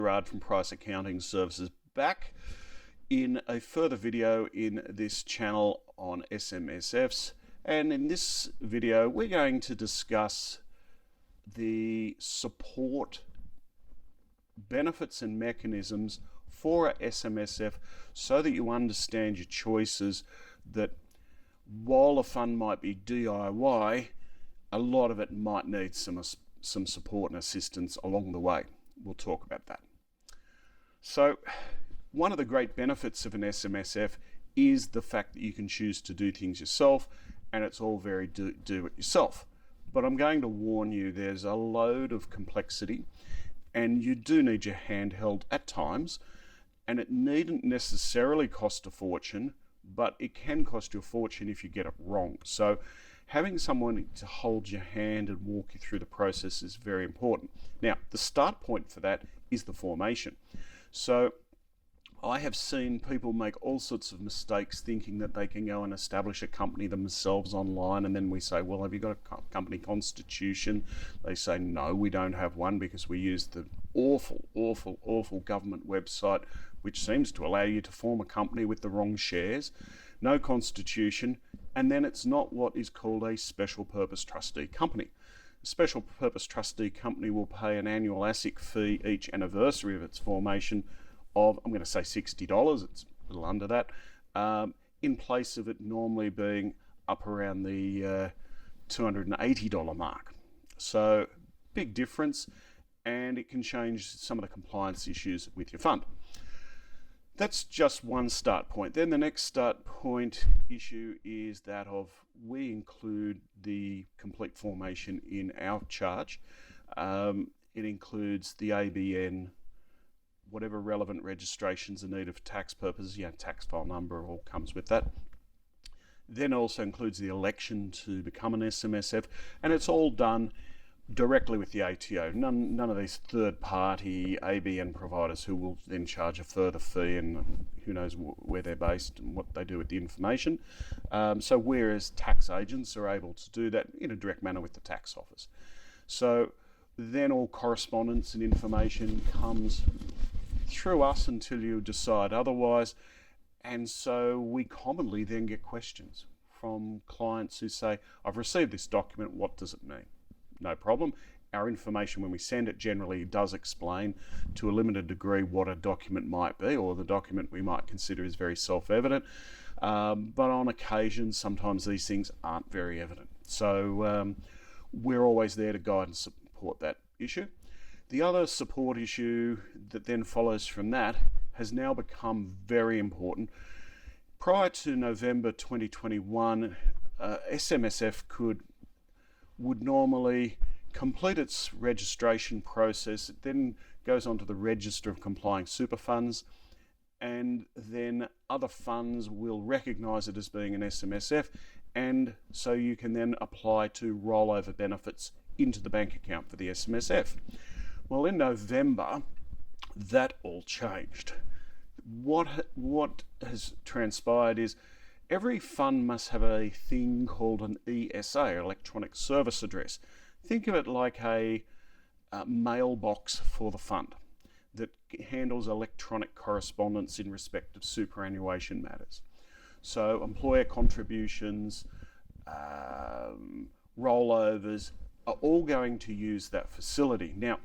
Gerard from Price Accounting Services, back in a further video in this channel on SMSFs, and in this video we're going to discuss the support benefits and mechanisms for a SMSF so that you understand your choices, that while a fund might be DIY, a lot of it might need some support and assistance along the way. We'll talk about that. So one of the great benefits of an SMSF is the fact that you can choose to do things yourself, and it's all very do it yourself. But I'm going to warn you, there's a load of complexity, and you do need your hand held at times, and it needn't necessarily cost a fortune, but it can cost you a fortune if you get it wrong. So having someone to hold your hand and walk you through the process is very important. Now, the start point for that is the formation. So I have seen people make all sorts of mistakes thinking that they can go and establish a company themselves online, and then we say, well, have you got a company constitution? They say, no, we don't have one because we use the awful government website, which seems to allow you to form a company with the wrong shares, no constitution, and then it's not what is called a special purpose trustee company. A special purpose trustee company will pay an annual ASIC fee each anniversary of its formation of, I'm going to say $60, it's a little under that, in place of it normally being up around the $280 mark. So big difference, and it can change some of the compliance issues with your fund. That's just one start point. Then the next start point issue is that of, we include the complete formation in our charge. It includes the ABN, whatever relevant registrations are needed for tax purposes, tax file number all comes with that. Then also includes the election to become an SMSF, and it's all done directly with the ATO. None of these third-party ABN providers who will then charge a further fee, and who knows where they're based and what they do with the information. So whereas tax agents are able to do that in a direct manner with the tax office. So then all correspondence and information comes through us until you decide otherwise. And so we commonly then get questions from clients who say, I've received this document, what does it mean? No problem. Our information when we send it generally does explain to a limited degree what a document might be, or the document we might consider is very self-evident. But on occasion, sometimes these things aren't very evident. So we're always there to guide and support that issue. The other support issue that then follows from that has now become very important. Prior to November 2021, SMSF would normally complete its registration process. It then goes onto the register of complying super funds, and then other funds will recognise it as being an SMSF, and so you can then apply to rollover benefits into the bank account for the SMSF. Well, in November, that all changed. What has transpired is every fund must have a thing called an ESA, electronic service address. Think of it like a mailbox for the fund that handles electronic correspondence in respect of superannuation matters. So employer contributions, rollovers are all going to use that facility. Now,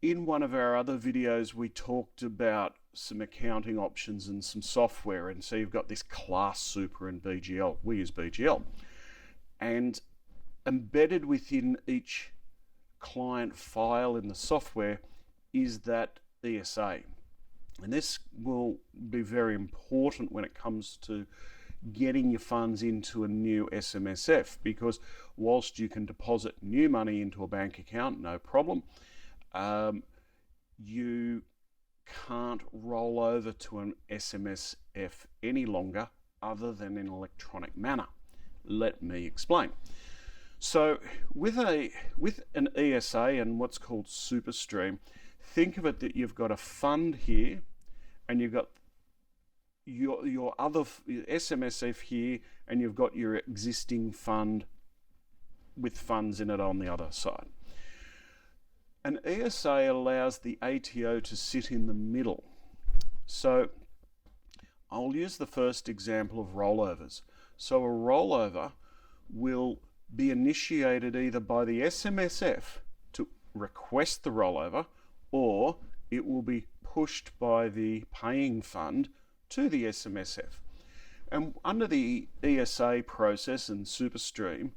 in one of our other videos, we talked about some accounting options and some software, and so you've got this class super and BGL. We use BGL. And embedded within each client file in the software is that ESA. And this will be very important when it comes to getting your funds into a new SMSF, because whilst you can deposit new money into a bank account, no problem, you can't roll over to an SMSF any longer other than in an electronic manner. Let me explain. So with an ESA and what's called SuperStream, think of it that you've got a fund here and you've got your other SMSF here, and you've got your existing fund with funds in it on the other side. An ESA allows the ATO to sit in the middle. So I'll use the first example of rollovers. So a rollover will be initiated either by the SMSF to request the rollover, or it will be pushed by the paying fund to the SMSF. And under the ESA process and SuperStream,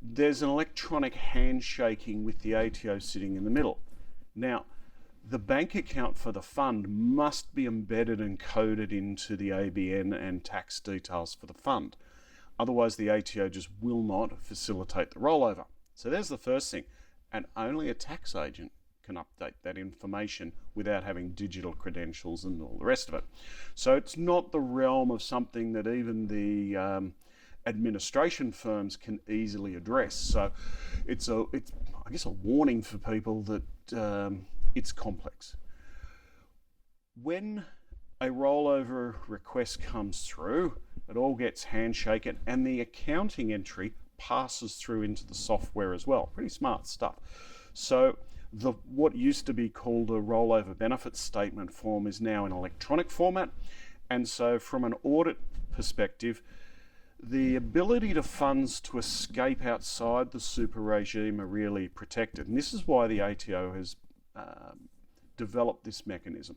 there's an electronic handshaking with the ATO sitting in the middle. Now, the bank account for the fund must be embedded and coded into the ABN and tax details for the fund. Otherwise, the ATO just will not facilitate the rollover. So there's the first thing. And only a tax agent can update that information without having digital credentials and all the rest of it. So it's not the realm of something that even the administration firms can easily address. So it's I guess a warning for people that it's complex. When a rollover request comes through, it all gets handshaken and the accounting entry passes through into the software as well. Pretty smart stuff. So what used to be called a rollover benefit statement form is now in electronic format. And so from an audit perspective, the ability to funds to escape outside the super regime are really protected. And this is why the ATO has developed this mechanism.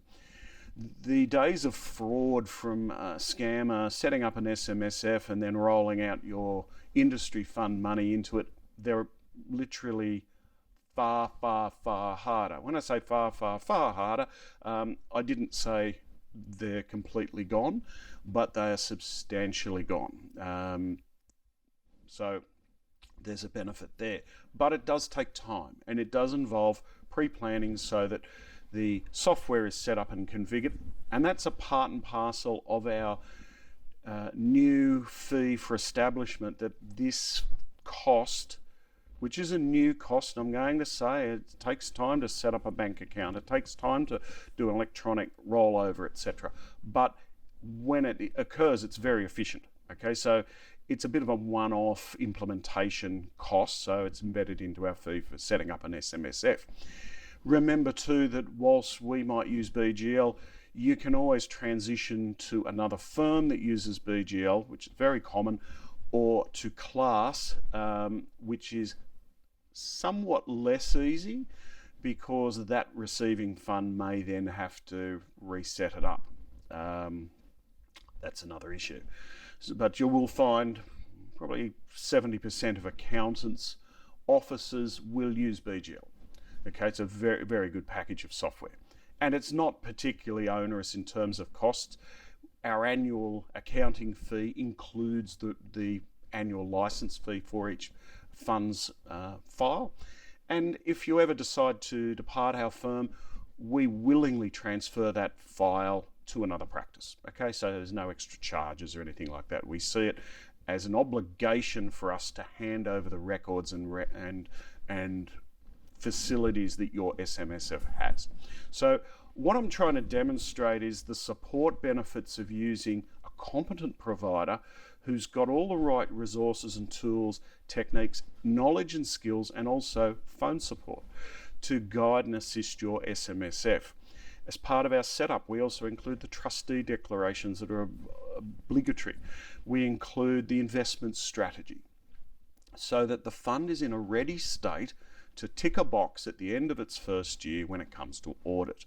The days of fraud from a scammer setting up an SMSF and then rolling out your industry fund money into it, they're literally far, far, far harder. When I say far, far, far harder, I didn't say they're completely gone, but they are substantially gone. So there's a benefit there. But it does take time, and it does involve pre-planning so that the software is set up and configured, and that's a part and parcel of our new fee for establishment, that this cost, which is a new cost, I'm going to say it takes time to set up a bank account, it takes time to do an electronic rollover, etc. But when it occurs, it's very efficient. Okay, so it's a bit of a one-off implementation cost, so it's embedded into our fee for setting up an SMSF. Remember too that whilst we might use BGL, you can always transition to another firm that uses BGL, which is very common, or to Class, which is somewhat less easy because that receiving fund may then have to reset it up. That's another issue. But you will find probably 70% of accountants' offices will use BGL. Okay, it's a very, very good package of software. And it's not particularly onerous in terms of costs. Our annual accounting fee includes the annual license fee for each fund's file. And if you ever decide to depart our firm, we willingly transfer that file to another practice. Okay, so there's no extra charges or anything like that. We see it as an obligation for us to hand over the records and facilities that your SMSF has. So what I'm trying to demonstrate is the support benefits of using a competent provider who's got all the right resources and tools, techniques, knowledge and skills, and also phone support to guide and assist your SMSF. As part of our setup, we also include the trustee declarations that are obligatory. We include the investment strategy so that the fund is in a ready state to tick a box at the end of its first year when it comes to audit.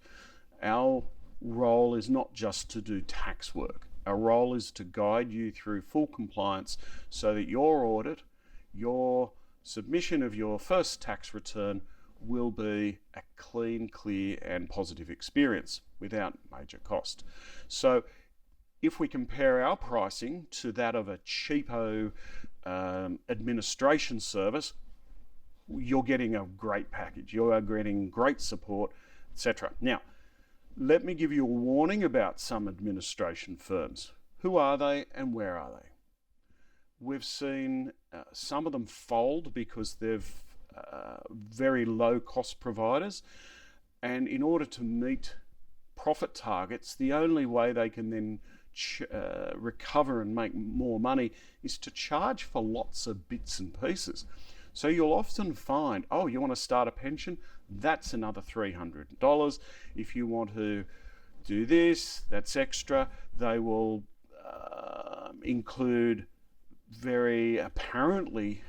Our role is not just to do tax work. Our role is to guide you through full compliance so that your audit, your submission of your first tax return will be a clean, clear and positive experience without major cost. So if we compare our pricing to that of a cheapo administration service, you're getting a great package. You are getting great support, etc. Now, let me give you a warning about some administration firms. Who are they and where are they? We've seen some of them fold because they've very low cost providers, and in order to meet profit targets, the only way they can then recover and make more money is to charge for lots of bits and pieces. So you'll often find, oh, you want to start a pension? That's another $300. If you want to do this, that's extra. They will include very apparently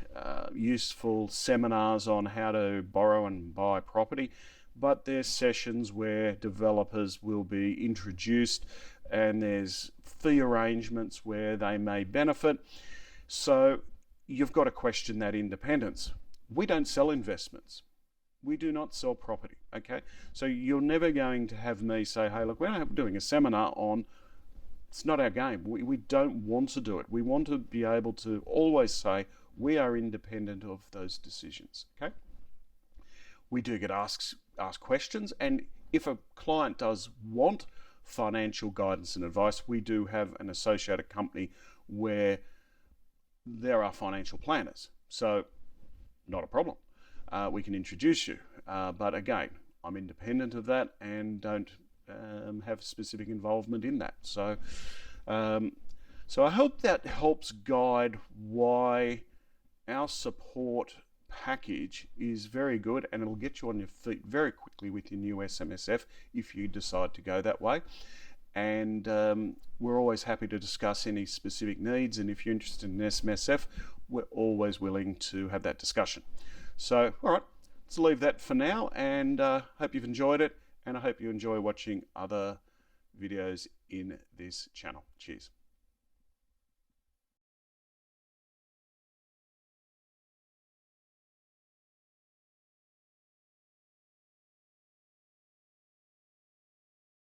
useful seminars on how to borrow and buy property, but there's sessions where developers will be introduced and there's fee arrangements where they may benefit. So you've got to question that independence. We don't sell investments. We do not sell property, okay? So you're never going to have me say, hey, look, we're not doing a seminar on, it's not our game. We don't want to do it. We want to be able to always say we are independent of those decisions, okay? We do get asked questions, and if a client does want financial guidance and advice, we do have an associated company where there are financial planners. So not a problem. We can introduce you. But again, I'm independent of that and don't have specific involvement in that. So I hope that helps guide why our support package is very good, and it'll get you on your feet very quickly with your new SMSF if you decide to go that way. And we're always happy to discuss any specific needs, and if you're interested in SMSF, we're always willing to have that discussion. So, all right, let's leave that for now, and hope you've enjoyed it, and I hope you enjoy watching other videos in this channel. Cheers.